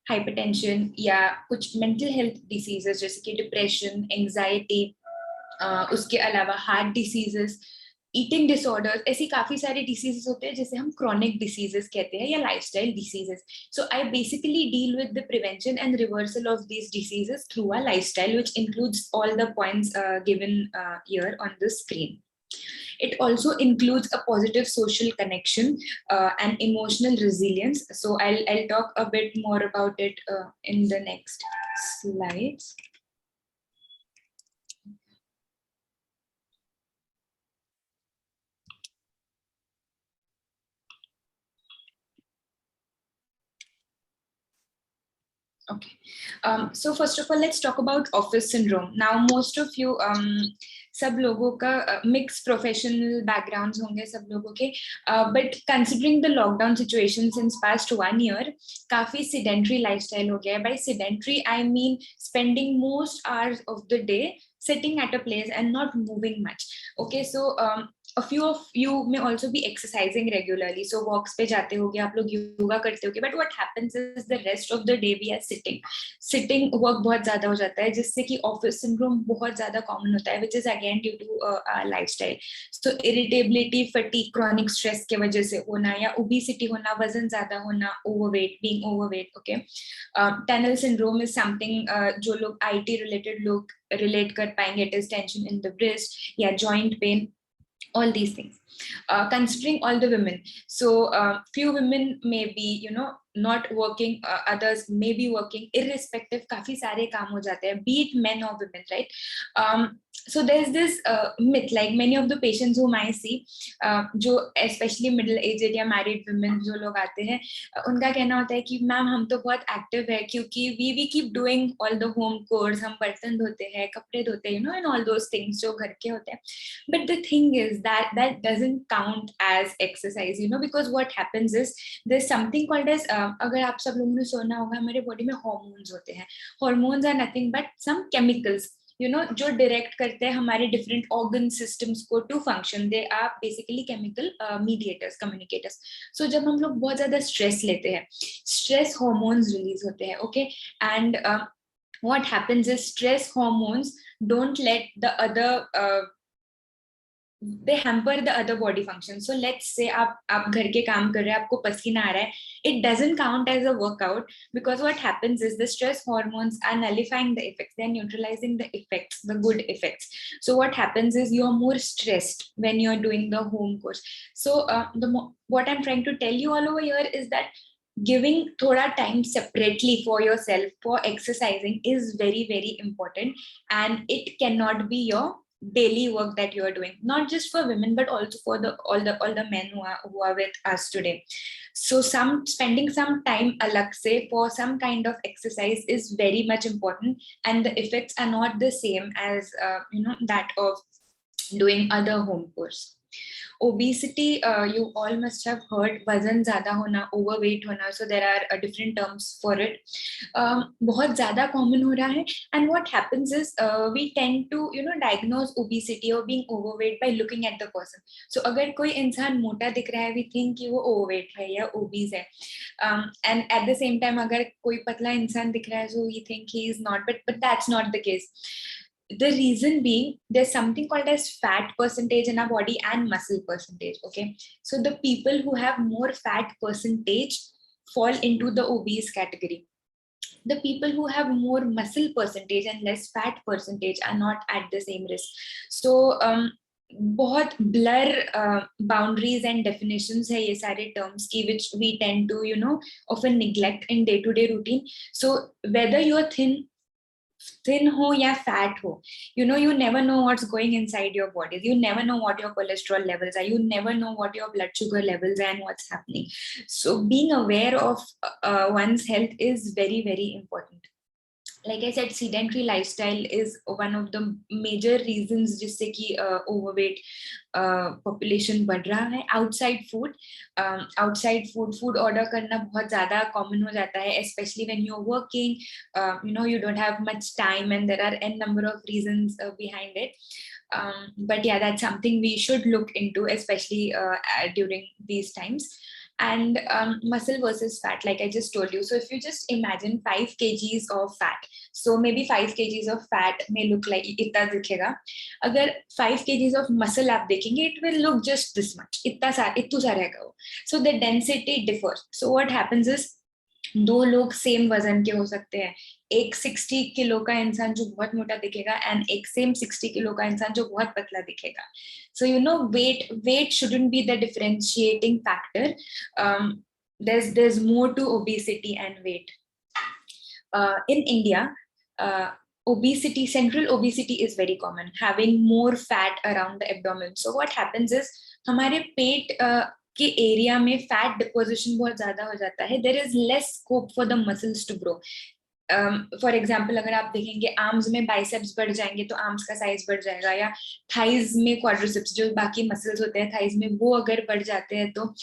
Hypertension या कुछ mental health diseases जैसे कि डिप्रेशन, एंजाइटी, उसके अलावा हार्ट डिसीजेस, ईटिंग डिसऑर्डर्स, ऐसी काफी सारे डिसीजेस होते हैं जिसे हम क्रॉनिक डिसीजेस कहते हैं या lifestyle diseases. So I basically deal with the prevention and reversal of these diseases through a lifestyle which includes all the points given here on the screen. It also includes a positive social connection and emotional resilience. So I'll talk a bit more about it in the next slides. Okay. So first of all, let's talk about office syndrome. Now, most of you, सब लोगों का mix professional backgrounds होंगे सब लोगों के, but considering the lockdown situation since past 1 year, काफी sedentary lifestyle हो गया है. By sedentary I mean spending most hours of the day sitting at a place and not moving much. Okay, so a few of you may also be exercising regularly. So walks पे जाते होगे आप लोग, योगा करते होगे, but what happens is the rest of the day we are sitting work बहुत ज्यादा हो जाता है, जिससे कि ऑफिस सिंड्रोम बहुत ज्यादा कॉमन होता है, which is again due to lifestyle. So irritability, fatigue, chronic stress के वजह से होना, या obesity होना, वजन ज्यादा होना, overweight, being overweight. Okay, tunnel syndrome is something जो लोग IT related लोग relate कर पाएंगे. It is tension in the wrist या joint pain, all these things. Considering all the women, so few women may be not working, others may be working, irrespective काफी सारे काम हो जाते हैं, be it men or women, right? So there's this myth, like many of the patients whom I see, जो especially middle aged या married women जो लोग आते हैं, उनका कहना होता है कि मैम हम तो बहुत एक्टिव है क्योंकि we keep doing all the home chores, हम बर्तन धोते हैं, कपड़े धोते हैं, and all those things जो घर के होते हैं. But the thing is that doesn't count as exercise, because what happens is there's something called as अगर आप सब लोगों ने सुना होगा, हमारे बॉडी में हॉर्मोन्स होते हैं. Hormones are nothing but some chemicals, जो डायरेक्ट करते हैं हमारे डिफरेंट ऑर्गन सिस्टम्स को to function. They are basically chemical mediators, communicators. So जब हम लोग बहुत ज्यादा स्ट्रेस लेते हैं, स्ट्रेस हॉर्मोन्स रिलीज होते हैं. Okay, and what happens is stress hormones don't let the other they hamper the other body functions. So let's say आप घर के काम कर रहे हैं, आपको पसीना आ रहा है, it doesn't count as a workout, because what happens is the stress hormones are nullifying the effects, they're neutralizing the effects, the good effects. So what happens is you're more stressed when you're doing the home course. So what I'm trying to tell you all over here is that giving thoda time separately for yourself for exercising is very very important, and it cannot be your daily work that you are doing, not just for women but also for all the men who are with us today. So spending some time alag se for some kind of exercise is very much important, and the effects are not the same as that of doing other home course. Obesity, you all must have heard, वजन ज्यादा होना, overweight होना. So there are different terms for it. बहुत ज्यादा common हो रहा है, and what happens is we tend to diagnose obesity or being overweight by looking at the person. So अगर कोई इंसान मोटा दिख रहा है, we think कि वो overweight है या obese है, and at the same time अगर कोई पतला इंसान दिख रहा है, so we think he is not, but that's not the case. The reason being, there's something called as fat percentage in our body and muscle percentage. Okay, so the people who have more fat percentage fall into the obese category. The people who have more muscle percentage and less fat percentage are not at the same risk. So बहुत blur boundaries and definitions है ये सारे terms की, which we tend to often neglect in day-to-day routine. So whether you're thin ho ya fat ho, you never know what's going inside your body. You never know what your cholesterol levels are, you never know what your blood sugar levels are and what's happening. So being aware of one's health is very very important. Like I said, sedentary lifestyle is one of the major reasons जिससे कि overweight population बढ़ रहा है. Outside food order करना बहुत ज़्यादा common हो जाता है, especially when you're working. You don't have much time, and there are n number of reasons behind it. But yeah, that's something we should look into, especially during these times. And muscle versus fat, like I just told you. So if you just imagine 5 kgs of fat, so maybe 5 kgs of fat may look like इतना दिखेगा. अगर 5 kgs of muscle आप देखेंगे, it will look just this much, इतना सा रहेगा वो. So the density differs. So what happens is, दो लोग सेम वजन के हो सकते हैं. एक 60 किलो का इंसान जो बहुत मोटा दिखेगा, एंड एक सेम 60 किलो का इंसान जो बहुत पतला दिखेगा. So you know, weight shouldn't be the differentiating factor. There's more to obesity and weight. In India, central obesity is very common, having more fat around the abdomen. So what happens is, हमारे पेट के area में fat deposition बहुत ज्यादा हो जाता है. There is less scope for the muscles to grow. For example, अगर आप देखेंगे आर्म्स में बाइसेप्स बढ़ जाएंगे तो आर्म्स का साइज बढ़ जाएगा, या थाइज में क्वाड्रिसेप्स, जो बाकी मसल्स होते हैं थाइज में, वो अगर बढ़ जाते हैं तो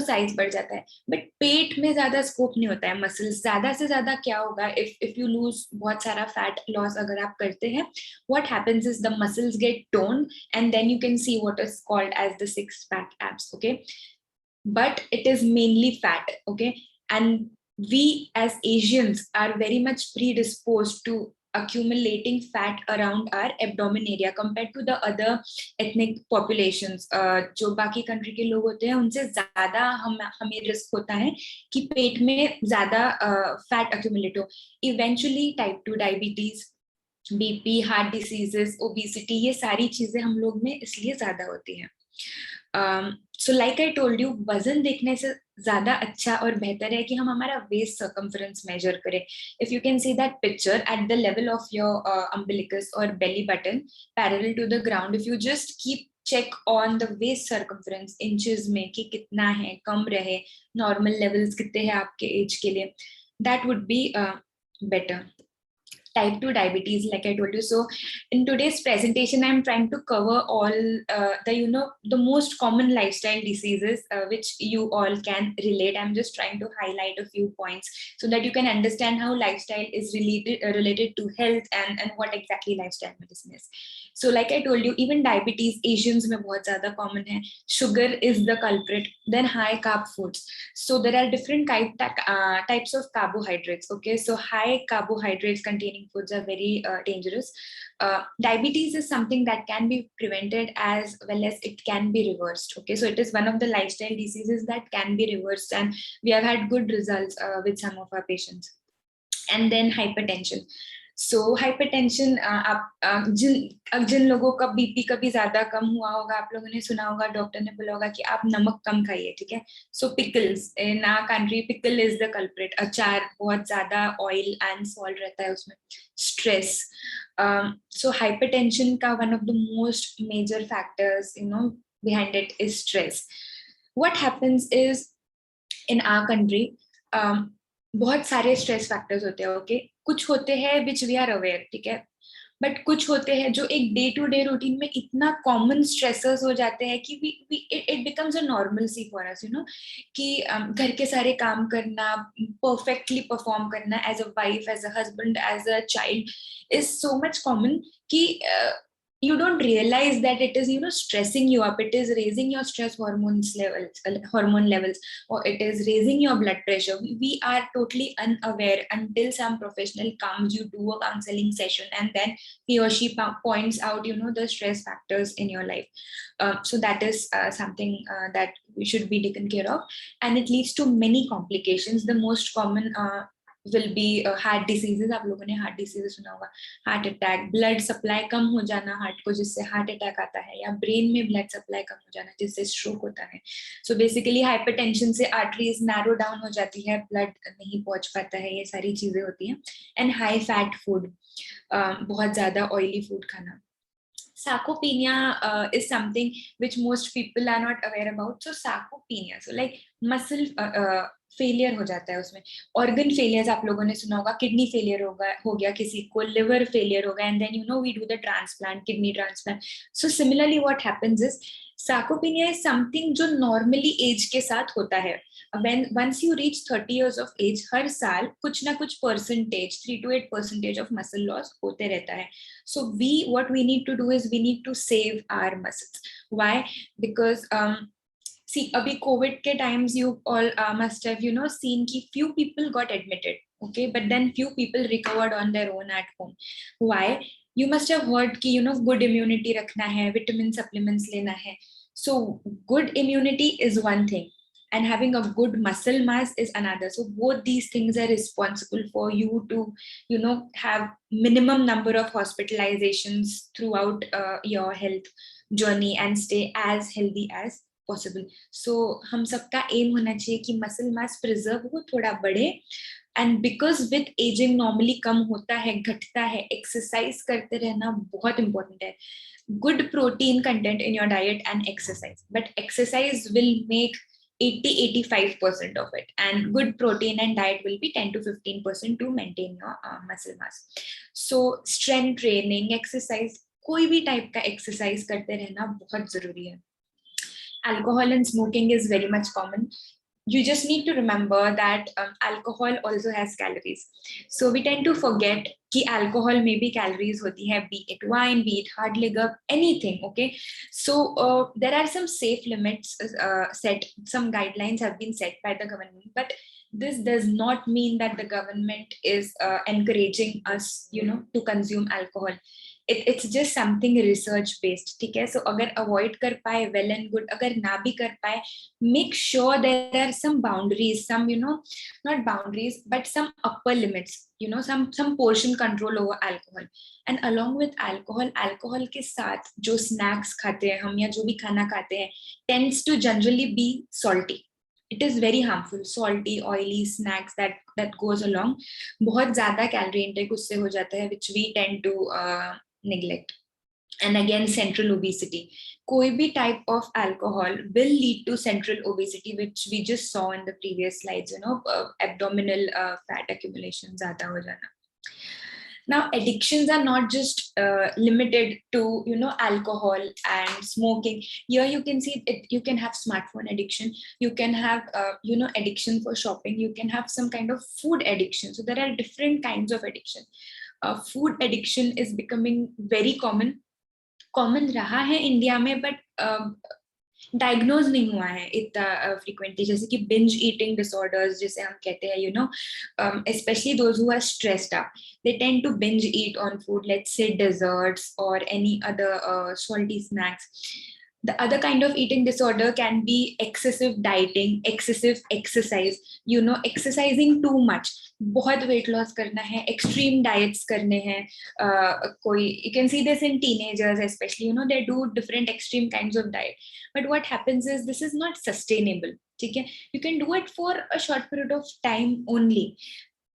साइज बढ़ जाता है. बट पेट में ज्यादा स्कोप नहीं होता है मसल्स. ज्यादा से ज्यादा क्या होगा, इफ यू लूज बहुत सारा फैट लॉस अगर आप करते हैं, what happens is the muscles get tone, and then you can see what is called as the six pack abs. Okay, but it is mainly fat. Okay, and we as Asians are very much predisposed to accumulating fat around our abdomen area compared to the other ethnic populations. जो बाकी country के लोग होते हैं उनसे ज्यादा हमें risk होता है कि पेट में ज्यादा फैट accumulate हो. Eventually type 2 diabetes, BP, heart diseases, obesity, ये सारी चीजें हम लोग में इसलिए ज्यादा होती हैं. So like I told you, वजन देखने से ज्यादा अच्छा और बेहतर है कि हम हमारा वेस्ट सर्कमफ्रेंस मेजर करें. If you can see that picture at the level of your umbilicus और belly button parallel to the ground, if you just keep check on the waist circumference inches में कि कितना है, कम रहे, normal levels कितने हैं आपके एज के लिए, that would be better. Type 2 diabetes, like I told you. So in today's presentation, I'm trying to cover all the most common lifestyle diseases which you all can relate. I'm just trying to highlight a few points so that you can understand how lifestyle is related to health, and what exactly lifestyle medicine is. So like I told you, even diabetes Asians mein bahut zyada common hai. Sugar is the culprit, then high carb foods. So there are different types of carbohydrates. Okay, so high carbohydrates containing foods are very dangerous. Diabetes is something that can be prevented as well as it can be reversed. Okay, so it is one of the lifestyle diseases that can be reversed, and we have had good results with some of our patients. And then hypertension. So hypertension, आप जिन लोगों का BP कभी ज्यादा कम हुआ होगा, आप लोगों ने सुना होगा डॉक्टर ने बोला होगा कि आप नमक कम खाइए. ठीक है, so pickles in our country, pickle is the culprit. अचार बहुत ज्यादा ऑयल एंड सॉल्ट रहता है उसमें. स्ट्रेस. So hypertension का one of the most major factors behind it is stress. What happens is, in our country, बहुत सारे stress factors होते हैं. ओके, कुछ होते हैं विच वी आर अवेयर, ठीक है, बट कुछ होते हैं जो एक डे टू डे रूटीन में इतना कॉमन स्ट्रेसर्स हो जाते हैं कि it becomes a normal see for us, कि घर के सारे काम करना, परफेक्टली परफॉर्म करना as a wife, as a husband, as a child is so much common कि you don't realize that it is stressing you up. It is raising your stress hormone levels, or it is raising your blood pressure. We are totally unaware until some professional comes, you do a counseling session, and then he or she points out the stress factors in your life. So that is something that we should be taken care of, and it leads to many complications. The most common will be heart diseases. आप लोगों ने heart diseases सुना होगा. Heart attack, blood supply कम हो जाना heart को, जिससे heart attack आता है, या ब्रेन में ब्लड सप्लाई कम हो जाना जिससे स्ट्रोक होता है. सो बेसिकली हाइपरटेंशन से आर्टरीज नैरो डाउन हो जाती है, ब्लड नहीं पहुंच पाता है, ये सारी चीजें होती हैं. एंड हाई फैट फूड, बहुत ज्यादा ऑयली फूड खाना. Sarcopenia is something which most people are not aware about. So sarcopenia, so like muscle failure हो जाता है उसमें. ऑर्गन फेलियर्स आप लोगों ने सुना होगा, किडनी फेलियर हो गया किसी को, लिवर फेलियर हो गया, and then we do the transplant, kidney transplant. So similarly what happens is, sarcopenia is something जो नॉर्मली एज के साथ होता है. when once you reach 30 years of age, हर साल कुछ ना कुछ percentage, 3 to 8% of muscle loss होते रहता है. So what we need to do is we need to save our muscles. Why? Because See, abhi COVID ke times you all must have, you know, seen ki few people got admitted, okay, but then few people recovered on their own at home. Why? You must have heard ki, you know, good immunity rakhna hai, vitamin supplements lena hai. So good immunity is one thing, and having a good muscle mass is another. So both these things are responsible for you to, you know, have minimum number of hospitalizations throughout your health journey and stay as healthy as possible. So हम सबका M होना चाहिए कि muscle mass preserve हो, थोड़ा बढ़े. And because with ageing normally कम होता है, घटता है, एक्सरसाइज करते रहना बहुत इंपॉर्टेंट है. Good protein content in your diet and exercise, but exercise will make 80-85% of it, and good protein and diet will be 10-15% to maintain your muscle mass. So strength training, exercise, कोई भी type का exercise करते रहना बहुत जरूरी है. Alcohol and smoking is very much common. You just need to remember that alcohol also has calories. So we tend to forget कि alcohol में भी calories होती है, be it wine, be it hard liquor, anything, okay? So there are some safe limits set, some guidelines have been set by the government, but this does not mean that the government is encouraging us, you know, to consume alcohol. It's just something research based, ठीक है? So अगर avoid कर पाए, well and good. अगर ना भी कर पाए, make sure there are some boundaries, some, you know, not boundaries, but some upper limits, you know, some portion control over alcohol. And along with alcohol, alcohol के साथ जो snacks खाते हैं हम या जो भी खाना खाते हैं tends to generally be salty. It is very harmful, salty, oily snacks that goes along. बहुत ज़्यादा calorie intake उससे हो जाता है, which we tend to neglect. And again, central obesity. कोई भी type of alcohol will lead to central obesity, which we just saw in the previous slides, you know, abdominal fat accumulation ज़्यादा हो जाना. Now, addictions are not just limited to, you know, alcohol and smoking. Here you can see it, you can have smartphone addiction, you can have, you know, addiction for shopping, you can have some kind of food addiction. So there are different kinds of addiction. Food addiction is becoming very common रहा है India में, but diagnose नहीं हुआ है इतना frequently, जैसे कि binge eating disorders जिसे हम कहते हैं, you know, especially those who are stressed up, they tend to binge eat on food, let's say desserts or any other salty snacks. The other kind of eating disorder can be excessive dieting, excessive exercise, you know, exercising too much. बहुत weight loss करना है, extreme diets करने हैं, कोई, you can see this in teenagers especially, you know, they do different extreme kinds of diet. But what happens is this is not sustainable, ठीक है? You can do it for a short period of time only.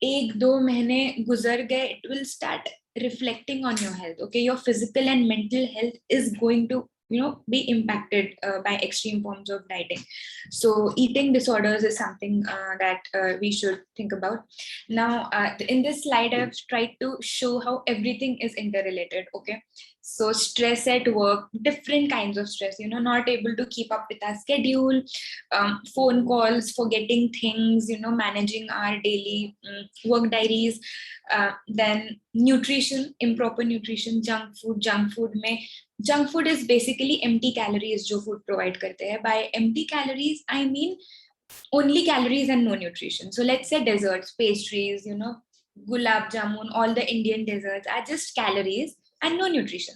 1-2 महीने गुजर गए, it will start reflecting on your health, okay? Your physical and mental health is going to, you know, be impacted by extreme forms of dieting. So eating disorders is something that we should think about. Now in this slide I've tried to show how everything is interrelated, okay? So stress at work, different kinds of stress, you know, not able to keep up with our schedule, phone calls, forgetting things, you know, managing our daily work diaries, then nutrition, improper nutrition, junk food में, junk food is basically empty calories जो food provide करते हैं. By empty calories I mean only calories and no nutrition. So let's say desserts, pastries, you know, gulab jamun, all the Indian desserts are just calories and no nutrition.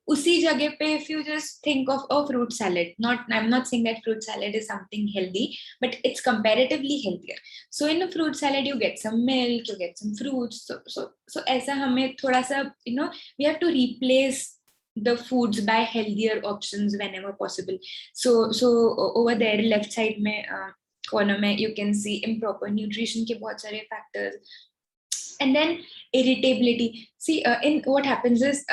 उसी जगह पे if you just think of a fruit salad, I'm not saying that fruit salad is something healthy, but it's comparatively healthier. So in a fruit salad you get some milk, you get some fruits. So ऐसा हमें थोड़ा सा, you know, we have to replace the foods by healthier options whenever possible. So over there left side में corner में you can see improper nutrition के बहुत सारे factors. And then irritability. See, in what happens is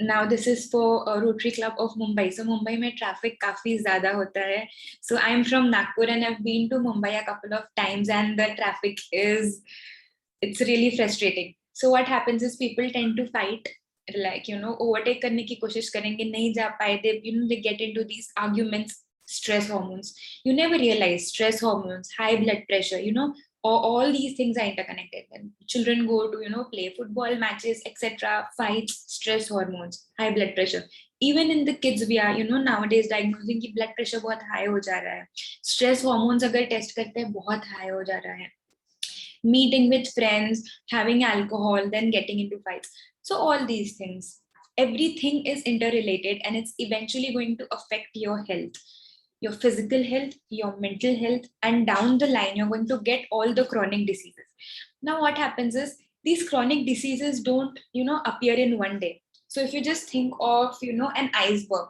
now this is for Rotary Club of Mumbai. So Mumbai में traffic काफी ज़्यादा होता है. So I am from Nagpur and I've been to Mumbai a couple of times and the traffic it's really frustrating. So what happens is people tend to fight, like, you know, overtake करने की कोशिश करेंगे, नहीं जा पाए, they, you know, they get into these arguments. Stress hormones, you never realize stress hormones, high blood pressure, you know, all these things are interconnected. When children go to, play football matches, etc., fights, stress hormones, high blood pressure. Even in the kids, we are, nowadays diagnosing कि blood pressure बहुत high हो जा रहा है. Stress hormones अगर test करते हैं बहुत high हो जा रहा है. Meeting with friends, having alcohol, then getting into fights. So all these things, everything is interrelated, and it's eventually going to affect your health, your physical health, your mental health, and down the line, you're going to get all the chronic diseases. Now, what happens is these chronic diseases don't, appear in one day. So if you just think of, an iceberg,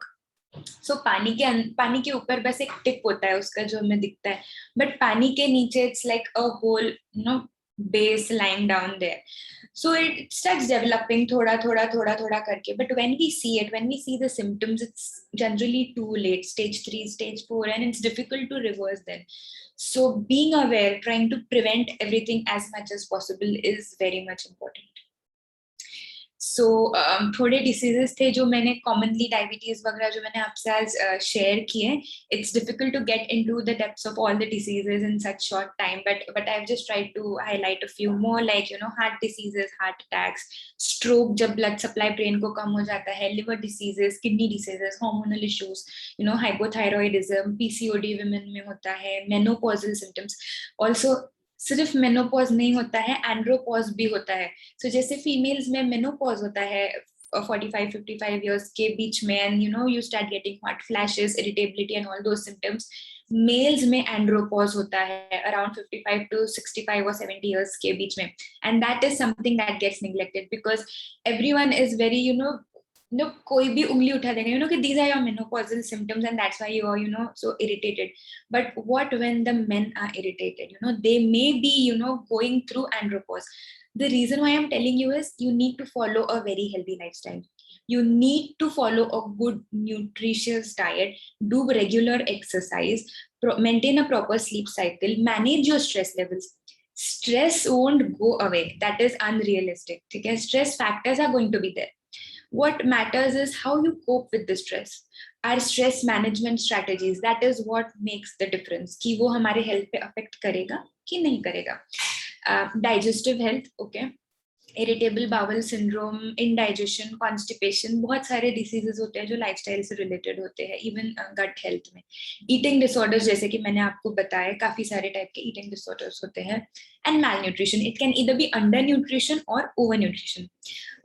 सो पानी के ऊपर बस एक tip होता है उसका जो हमें दिखता है, बट पानी के नीचे it's like a whole base line down there. So it starts developing thoda karke. But when we see the symptoms, it's generally too late, stage 3, stage 4, and it's difficult to reverse then. So being aware, trying to prevent everything as much as possible is very much important. सो थोड़े diseases थे जो मैंने commonly diabetes वगैरह जो मैंने आपसे आज share किए. It's difficult to get into the depths of all the diseases in such short time, but I have just tried to highlight a few more, like heart diseases, heart attacks, stroke जब blood supply brain को कम हो जाता है, liver diseases, kidney diseases, hormonal issues, hypothyroidism, PCOD women में होता है, menopausal symptoms. Also सिर्फ मेनोपॉज नहीं होता है, एंड्रोपॉज भी होता है. सो जैसे फीमेल्स में मेनोपॉज होता है 45-55 years के बीच में, and you start getting hot flashes, irritability and all those symptoms. Males में एंड्रोपॉज होता है अराउंड 55 to 65 or 70 years के बीच में, and that is something that gets neglected because everyone is very कोई भी उंगली उठा देगा कि these are your menopausal symptoms and that's why you are so irritated. But what when the men are irritated, they may be going through andropause. The reason why I'm telling you is you need to follow a very healthy lifestyle. You need to follow a good nutritious diet, do regular exercise, maintain a proper sleep cycle, manage your stress levels. Stress won't go away. That is unrealistic. Okay? Stress factors are going to be there. What matters is how you cope with the stress. Our stress management strategies, that is what makes the difference. कि वो हमारे health पे affect करेगा कि नहीं करेगा. Digestive health, okay. Irritable bowel syndrome, indigestion, constipation, बहुत सारे डिसीजेस होते हैं जो लाइफस्टाइल से रिलेटेड होते हैं. इवन गट हेल्थ में ईटिंग डिसऑर्डर्स, जैसे कि मैंने आपको बताया काफी सारे टाइप के ईटिंग डिसऑर्डर्स होते हैं. And malnutrition, it can either be under nutrition और over nutrition.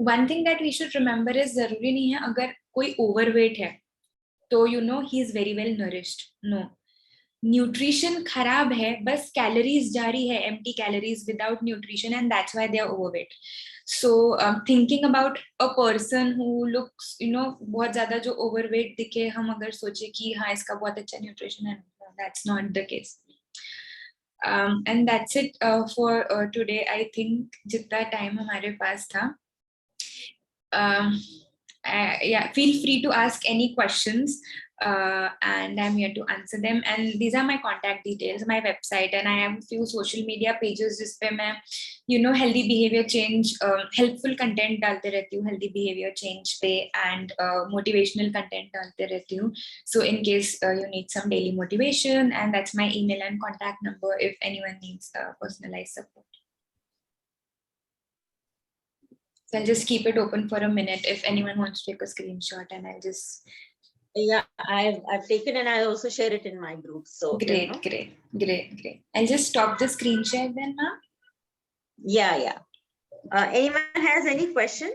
One thing that we should remember is, जरूरी नहीं है अगर कोई ओवरवेट है तो ही is very well nourished. No, nutrition खराब है, बस कैलोरीज जा रही है, empty calories without nutrition, and that's why they are overweight. So thinking about a person who looks बहुत ज्यादा जो ओवरवेट दिखे, हम अगर सोचे कि हाँ इसका बहुत अच्छा न्यूट्रिशन है, that's not the case. And that's it for today. I think जितना टाइम हमारे पास था. Yeah, feel free to ask any questions. And I'm here to answer them. And these are my contact details, my website, and I have a few social media pages जिसपे मैं healthy behavior change, helpful content डालते रहती हूँ healthy behavior change पे, and motivational content डालते रहती हूँ. So in case you need some daily motivation, and that's my email and contact number if anyone needs personalized support. So I'll just keep it open for a minute if anyone wants to take a screenshot, and I'll just. Yeah, I've taken, and I also share it in my group. So great. I'll just stop the screen share then, ma'am. Yeah. Anyone has any question?